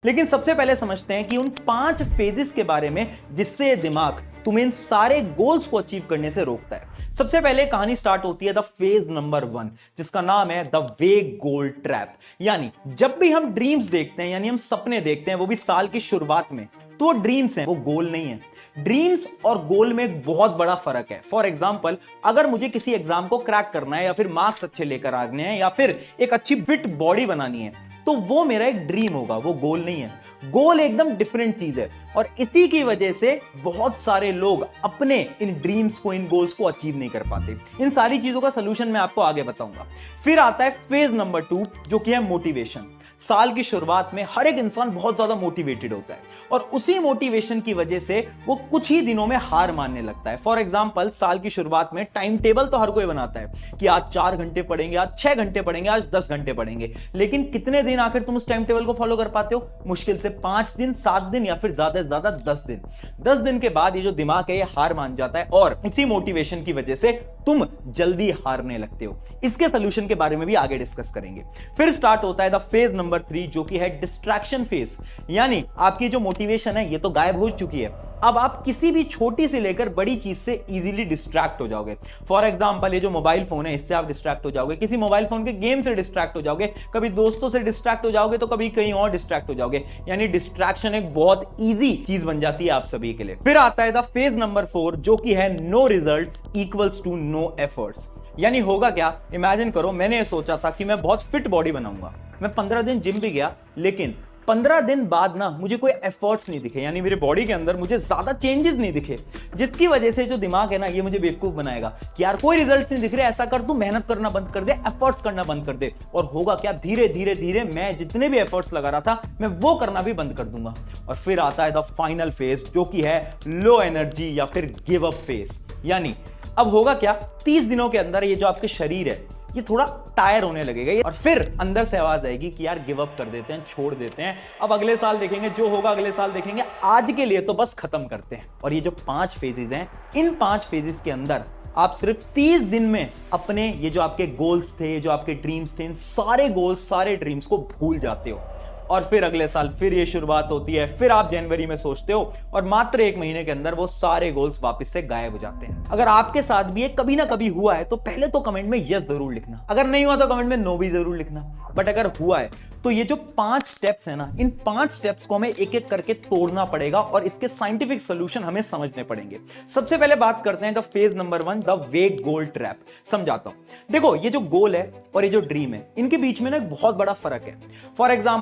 लेकिन सबसे पहले समझते हैं कि उन 5 फेजेस के बारे में जिससे दिमाग तुम्हें इन सारे गोल्स को अचीव करने से रोकता है। सबसे पहले कहानी स्टार्ट होती है द फेज नंबर 1, जिसका नाम है द वेग गोल ट्रैप। यानी जब भी हम ड्रीम्स देखते हैं, यानी हम सपने देखते हैं, वो भी साल की शुरुआत में, तो वो ड्रीम्स हैं, वो गोल नहीं है। ड्रीम्स और गोल में एक बहुत बड़ा फर्क है। फॉर एग्जाम्पल, अगर मुझे किसी एग्जाम को क्रैक करना है, या फिर मार्क्स अच्छे लेकर आने हैं, या फिर एक अच्छी फिट बॉडी बनानी है, तो वो मेरा एक ड्रीम होगा, वो गोल नहीं है। गोल एकदम डिफरेंट चीज है। और इसी की वजह से बहुत सारे लोग अपने इन ड्रीम्स को, इन गोल्स को अचीव नहीं कर पाते। इन सारी चीजों का सलूशन मैं आपको आगे बताऊंगा। फिर आता है फेज नंबर 2, जो कि है मोटिवेशन। साल की शुरुआत में हर एक इंसान बहुत ज्यादा मोटिवेटेड होता है, और उसी मोटिवेशन की वजह से वो कुछ ही दिनों में हार मानने लगता है। फॉर एग्जाम्पल, साल की शुरुआत में टाइम टेबल तो हर कोई बनाता है कि आज 4 घंटे पढ़ेंगे, आज 6 घंटे पढ़ेंगे, आज 10 घंटे पढ़ेंगे। लेकिन कितने दिन आखिर तुम उस टाइम टेबल को फॉलो कर पाते हो? मुश्किल से 5 दिन, 7 दिन, या फिर ज्यादा से ज्यादा 10 दिन। 10 दिन के बाद ये जो दिमाग है, ये हार मान जाता है, और इसी मोटिवेशन की वजह से तुम जल्दी हारने लगते हो। इसके सोल्यूशन के बारे में भी आगे डिस्कस करेंगे। फिर स्टार्ट होता है द फेज नंबर 3, जो कि है डिस्ट्रैक्शन फेज। यानी आपकी जो मोटिवेशन है, ये तो गायब हो चुकी है। अब आप किसी भी छोटी से लेकर बड़ी चीज से इजीली डिस्ट्रैक्ट हो जाओगे। फॉर एग्जांपल, ये जो मोबाइल फोन है, इससे आप डिस्ट्रैक्ट हो जाओगे, किसी मोबाइल फोन के गेम से डिस्ट्रैक्ट हो जाओगे, कभी दोस्तों से डिस्ट्रैक्ट हो जाओगे, तो कभी कहीं और डिस्ट्रैक्ट हो जाओगे। यानी डिस्ट्रैक्शन एक बहुत इजी चीज बन जाती है आप सभी के लिए। फिर आता है द फेज नंबर 4, जो कि है no results equals to no efforts. यानी होगा क्या, इमेजिन करो, मैंने ये सोचा था कि मैं बहुत फिट बॉडी बनाऊंगा। मैं 15 दिन जिम भी गया, लेकिन 15 दिन बाद ना मुझे कोई एफर्ट्स नहीं दिखे, यानी मेरे बॉडी के अंदर मुझे ज्यादा चेंजेस नहीं दिखे, जिसकी वजह से जो दिमाग है ना, ये मुझे बेवकूफ बनाएगा कि यार कोई रिजल्ट्स नहीं दिख रहे, ऐसा कर, तू मेहनत करना बंद कर दे, एफर्ट्स करना बंद कर दे। और होगा क्या, धीरे धीरे धीरे मैं जितने भी एफर्ट्स लगा रहा था, मैं वो करना भी बंद कर दूंगा। और फिर आता है द फाइनल फेज, जो कि है लो एनर्जी या फिर गिव अप फेज। यानी अब होगा क्या, 30 दिनों के अंदर ये जो आपके शरीर है, ये थोड़ा टायर होने लगेगा, और फिर अंदर से आवाज आएगी कि यार गिव अप कर देते हैं, छोड़ देते हैं, अब अगले साल देखेंगे, जो होगा अगले साल देखेंगे, आज के लिए तो बस खत्म करते हैं। और ये जो 5 फेजेस हैं, इन 5 फेजेस के अंदर आप सिर्फ 30 दिन में अपने ये जो आपके गोल्स थे, जो आपके ड्रीम्स थे, इन सारे गोल्स, सारे ड्रीम्स को भूल जाते हो। और फिर अगले साल फिर ये शुरुआत होती है, फिर आप जनवरी में सोचते हो, और मात्र 1 महीने के अंदर वो सारे गोल्स वापस से गायब हो जाते हैं। अगर आपके साथ भी ये कभी ना कभी हुआ है, तो पहले तो कमेंट में यस जरूर लिखना, अगर नहीं हुआ तो कमेंट में नो भी जरूर लिखना। बट अगर हुआ है, तो ये जो 5 स्टेप्स है ना, इन 5 स्टेप्स को हमें एक एक करके तोड़ना पड़ेगा, और इसके साइंटिफिक सोल्यूशन हमें समझने पड़ेंगे। सबसे पहले बात करते हैं द फेज नंबर 1, द वेग गोल ट्रैप। समझाता हूं। देखो, ये जो गोल है और ये जो ड्रीम है, इनके बीच में ना एक बहुत बड़ा फर्क है। For example,